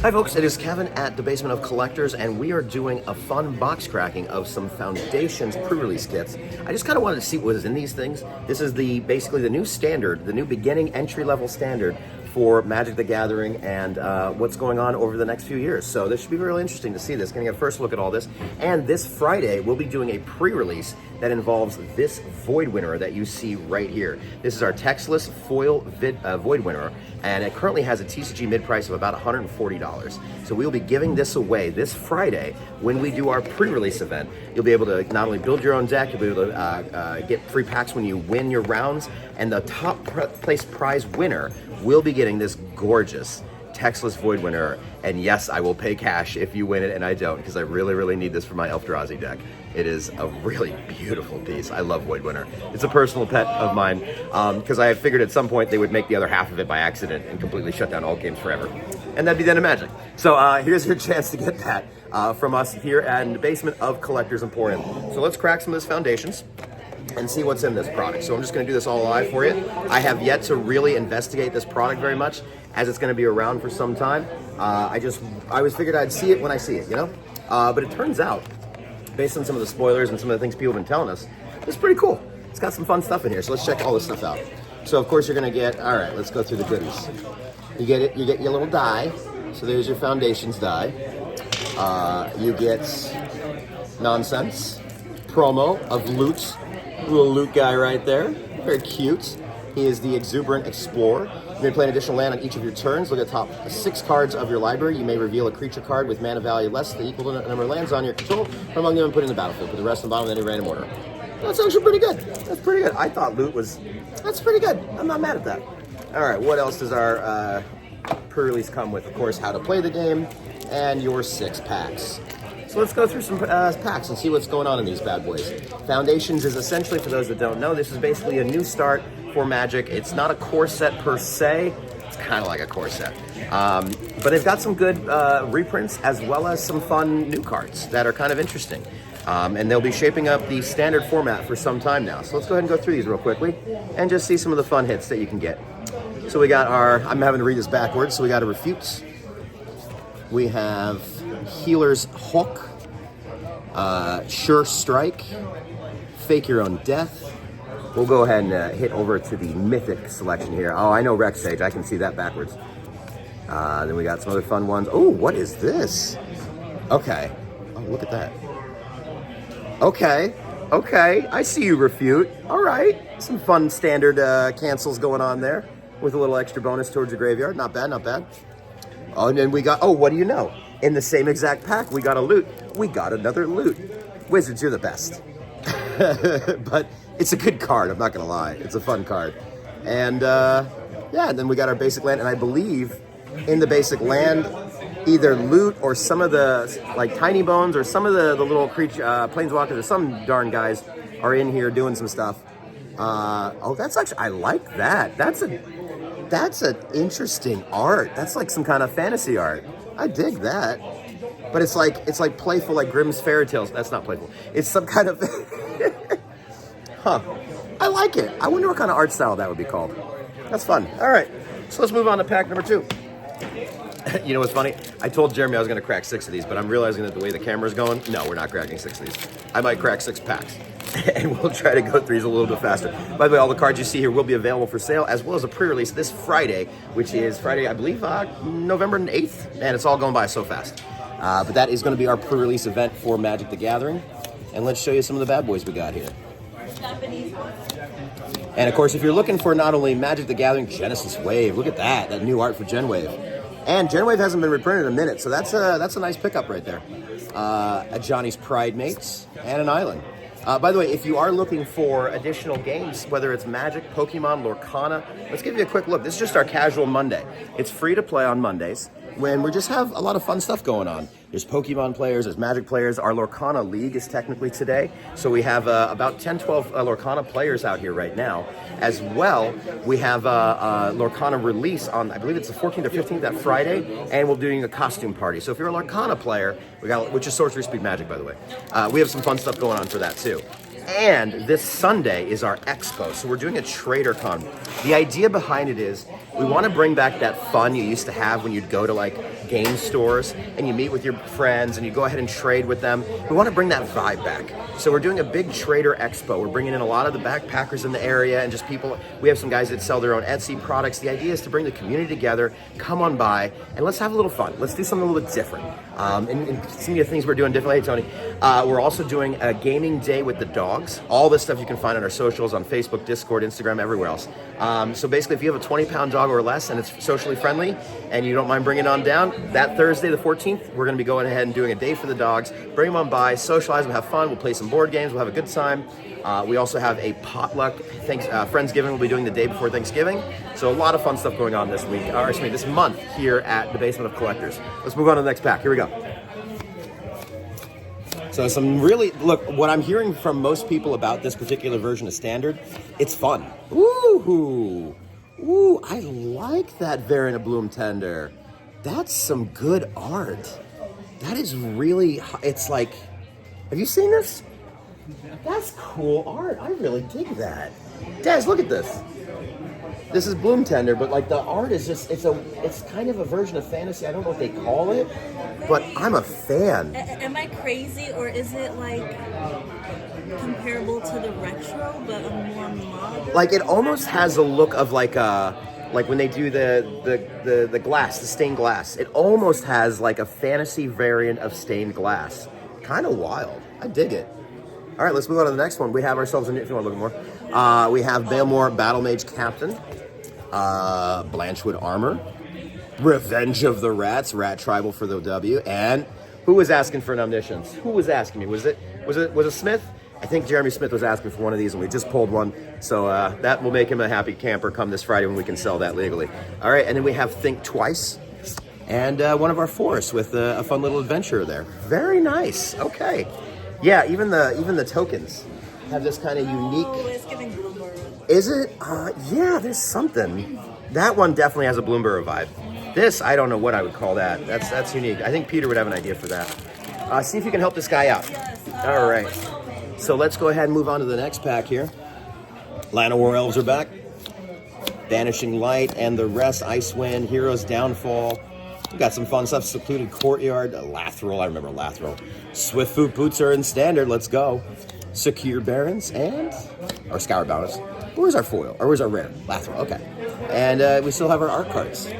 Hi folks, it is Kevin at the Basement of Collectors, and we are doing a fun box cracking of some Foundations pre-release kits. I just kind of wanted to see what was in these things. This is basically the new standard, the new beginning entry-level standard for Magic the Gathering and what's going on over the next few years. So this should be really interesting to see this, getting a first look at all this. And this Friday, we'll be doing a pre-release that involves this Void Winner that you see right here. This is our textless foil Void Winner, and it currently has a TCG mid price of about $140. So we'll be giving this away this Friday when we do our pre-release event. You'll be able to not only build your own deck, you'll be able to get free packs when you win your rounds, and the top place prize winner will be getting this gorgeous textless Void Winner. And yes, I will pay cash if you win it and I don't, because I really, really need this for my Eldrazi deck. It is a really beautiful piece. I love Void Winner. It's a personal pet of mine, because I figured at some point they would make the other half of it by accident and completely shut down all games forever. And that'd be the end of Magic. So here's your chance to get that from us here at the Basement of Collectors Emporium. So let's crack some of this Foundations and see what's in this product. So I'm just gonna do this all live for you. I have yet to really investigate this product very much, as it's gonna be around for some time. I figured I'd see it when I see it, you know? But it turns out, based on some of the spoilers and some of the things people have been telling us, it's pretty cool. It's got some fun stuff in here, so let's check all this stuff out. So of course you're gonna get, all right, let's go through the goodies. You get your little die. So there's your Foundations die. You get Nonsense, promo of Loot. Little Loot guy right there, very cute. He is the Exuberant Explorer. You may play an additional land on each of your turns. Look at the top 6 cards of your library. You may reveal a creature card with mana value less than equal to the number of lands on your control from among them and put it in the battlefield. Put the rest on the bottom of any random order. That's actually pretty good. That's pretty good. I thought Loot was, that's pretty good. I'm not mad at that. All right, what else does our pre-release come with? Of course, how to play the game and your 6 packs. So let's go through some packs and see what's going on in these bad boys. Foundations is essentially, for those that don't know, this is basically a new start for Magic. It's not a core set per se. It's kind of like a core set. But they've got some good reprints as well as some fun new cards that are kind of interesting. And they'll be shaping up the standard format for some time now. So let's go ahead and go through these real quickly and just see some of the fun hits that you can get. So we got I'm having to read this backwards, so we got a Refutes. We have Healer's Hook, Sure Strike, Fake Your Own Death. We'll go ahead and hit over to the Mythic selection here. Oh, I know Rex Sage. I can see that backwards. Then we got some other fun ones. Oh, what is this? Okay. Oh, look at that. Okay. Okay. I see you, Refute. All right. Some fun standard cancels going on there with a little extra bonus towards your graveyard. Not bad, not bad. Oh, and then we got, oh, what do you know? In the same exact pack, we got a Loot. We got another Loot. Wizards, you're the best. But it's a good card, I'm not gonna lie. It's a fun card. And yeah, and then we got our basic land, and I believe in the basic land, either Loot or some of the, like Tiny Bones or some of the little creature, Planeswalkers or some darn guys are in here doing some stuff. Oh, that's actually, I like that. That's an interesting art. That's like some kind of fantasy art. I dig that. But it's like playful, like Grimm's fairy tales. That's not playful. It's some kind of huh. I like it. I wonder what kind of art style that would be called. That's fun. All right. So let's move on to pack number 2. You know what's funny? I told Jeremy I was going to crack 6 of these, but I'm realizing that the way the camera's going, no, we're not cracking 6 of these. I might crack 6 packs. And we'll try to go through these a little bit faster. By the way, all the cards you see here will be available for sale, as well as a pre-release this Friday, which is Friday, I believe, November 8th. Man, it's all going by so fast. But that is going to be our pre-release event for Magic the Gathering. And let's show you some of the bad boys we got here. And of course, if you're looking for not only Magic the Gathering Genesis Wave, look at that new art for Gen Wave. And Gen Wave hasn't been reprinted in a minute, so that's a nice pickup right there. A Johnny's Pride Mates and an Island. By the way, if you are looking for additional games, whether it's Magic, Pokemon, Lorcana, let's give you a quick look. This is just our casual Monday. It's free to play on Mondays when we just have a lot of fun stuff going on. There's Pokemon players, there's Magic players. Our Lorcana League is technically today. So we have about 10, 12 Lorcana players out here right now. As well, we have Lorcana release on, I believe it's the 14th or 15th, that Friday, and we're doing a costume party. So if you're a Lorcana player, which is Sorcery Speed Magic, by the way, we have some fun stuff going on for that too. And this Sunday is our expo, so we're doing a Trader Con. The idea behind it is We want to bring back that fun you used to have when you'd go to like game stores and you meet with your friends and you go ahead and trade with them. We want to bring that vibe back. So we're doing a big trader expo. We're bringing in a lot of the backpackers in the area and just people. We have some guys that sell their own Etsy products. The idea is to bring the community together, come on by, and let's have a little fun. Let's do something a little bit different. And some of the things we're doing differently, hey, Tony. We're also doing a gaming day with the dogs. All this stuff you can find on our socials, on Facebook, Discord, Instagram, everywhere else. So basically, if you have a 20-pound dog or less and it's socially friendly and you don't mind bringing it on down, that Thursday, the 14th, we're going to be going ahead and doing a day for the dogs. Bring them on by, socialize them, have fun. We'll play some board games. We'll have a good time. We also have a potluck. Friendsgiving we'll be doing the day before Thanksgiving. So a lot of fun stuff going on this week, or excuse me, this month here at the Basement of Collectors. Let's move on to the next pack. Here we go. So some really, look, what I'm hearing from most people about this particular version of Standard, it's fun. Ooh, I like that variant of Bloomtender. That's some good art. That is really, it's like, have you seen this? That's cool art. I really dig that. Des, look at this. This is Bloomtender, but like the art is just, it's kind of a version of fantasy. I don't know what they call it, but I'm a fan. Am I crazy, or is it like comparable to the retro, but a more modern? Like it almost has a look of like when they do the glass, the stained glass. It almost has like a fantasy variant of stained glass. Kind of wild. I dig it. All right, let's move on to the next one. We have ourselves, if you want to look more, we have Balemore Battle Mage Captain, Blanchwood Armor, Revenge of the Rats, Rat Tribal for the W, and who was asking for an Omniscience? Who was asking me? Was it Smith? I think Jeremy Smith was asking for one of these, and we just pulled one. So that will make him a happy camper come this Friday when we can sell that legally. All right, and then we have Think Twice, and one of our forests with a fun little adventure there. Very nice. Okay. Yeah, even the tokens have this kind of unique. Oh, it's giving Bloomberg. Is it? Yeah, there's something. That one definitely has a Bloomberg vibe. This, I don't know what I would call that. That's unique. I think Peter would have an idea for that. See if you can help this guy out. Yes. All right. So let's go ahead and move on to the next pack here. Llanowar Elves are back. Vanishing Light and the rest. Icewind, Heroes Downfall. We've got some fun stuff. Secluded Courtyard, Lathril. I remember Lathril. Swiftfoot Boots are in Standard. Let's go. Secure Barons and our Scour Bounce. Where's our foil? Or where's our rare? Lathril. Okay. And we still have our art cards.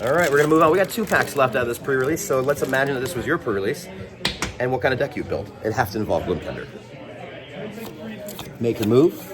All right, we're going to move on. We got 2 packs left out of this pre-release, so let's imagine that this was your pre-release and what kind of deck you build. It'd have to involve Bloomtender. Make a move.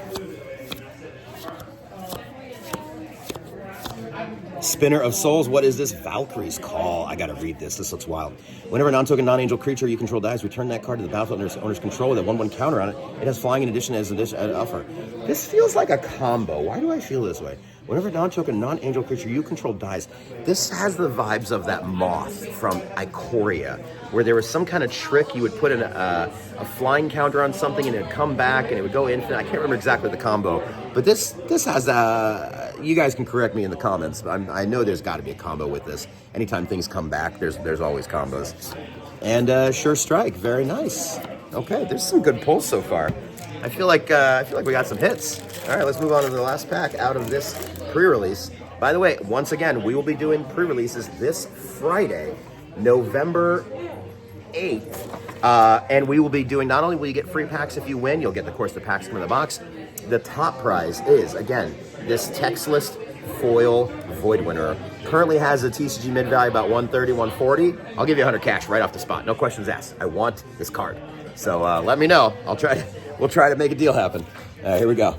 Spinner of Souls, what is this? Valkyrie's Call. I gotta read this. This looks wild. Whenever a non-token, non-angel creature you control dies, return that card to the battlefield under its owner's control with a 1/1 counter on it. It has flying in addition as an offer. This feels like a combo. Why do I feel this way? Whenever a non-token, non-angel creature you control dies, this has the vibes of that moth from Ikoria, where there was some kind of trick. You would put a flying counter on something and it would come back and it would go infinite. I can't remember exactly the combo, but this has you guys can correct me in the comments. I know there's got to be a combo with this. Anytime things come back, there's always combos. And Sure Strike, very nice. Okay, there's some good pulls so far. I feel like we got some hits. All right, let's move on to the last pack out of this pre-release. By the way, once again, we will be doing pre-releases this Friday, November 8th. And we will be doing, not only will you get free packs if you win, you'll get, of course, the packs from the box. The top prize is, again, this text list foil Void Winner. Currently has a TCG mid value about 130, 140. I'll give you 100 cash right off the spot. No questions asked. I want this card. So let me know. We'll try to make a deal happen. All right, here we go.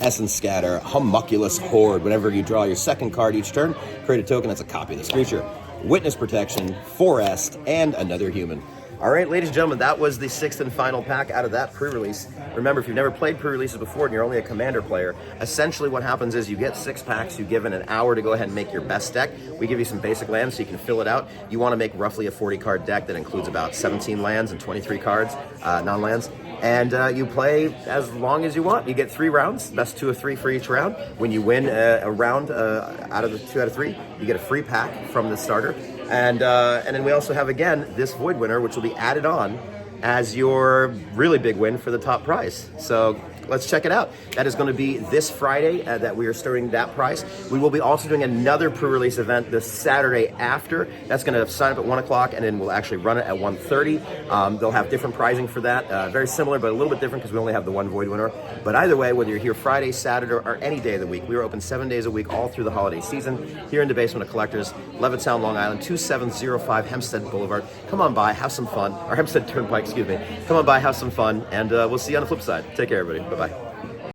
Essence Scatter, Homunculus Horde. Whenever you draw your second card each turn, create a token that's a copy of this creature. Witness Protection, Forest, and another human. All right, ladies and gentlemen, that was the 6th and final pack out of that pre-release. Remember, if you've never played pre-releases before and you're only a Commander player, essentially what happens is you get 6 packs, you given an hour to go ahead and make your best deck. We give you some basic lands so you can fill it out. You want to make roughly a 40-card deck that includes about 17 lands and 23 cards, non-lands. And you play as long as you want. You get 3 rounds, best 2 of 3 for each round. When you win a round out of the 2 out of 3, you get a free pack from the starter. And then we also have, again, this Void Winner, which will be added on as your really big win for the top prize. So let's check it out. That is going to be this Friday that we are starting that prize. We will be also doing another pre-release event this Saturday after. That's going to sign up at 1 o'clock, and then we'll actually run it at 1:30. They'll have different pricing for that. Very similar, but a little bit different because we only have the one void winner. But either way, whether you're here Friday, Saturday, or any day of the week, we are open 7 days a week all through the holiday season here in the Basement of Collectors, Levittown, Long Island, 2705 Hempstead Boulevard. Come on by, have some fun. Or Hempstead Turnpike, excuse me. Come on by, have some fun, and we'll see you on the flip side. Take care, everybody. Bye-bye.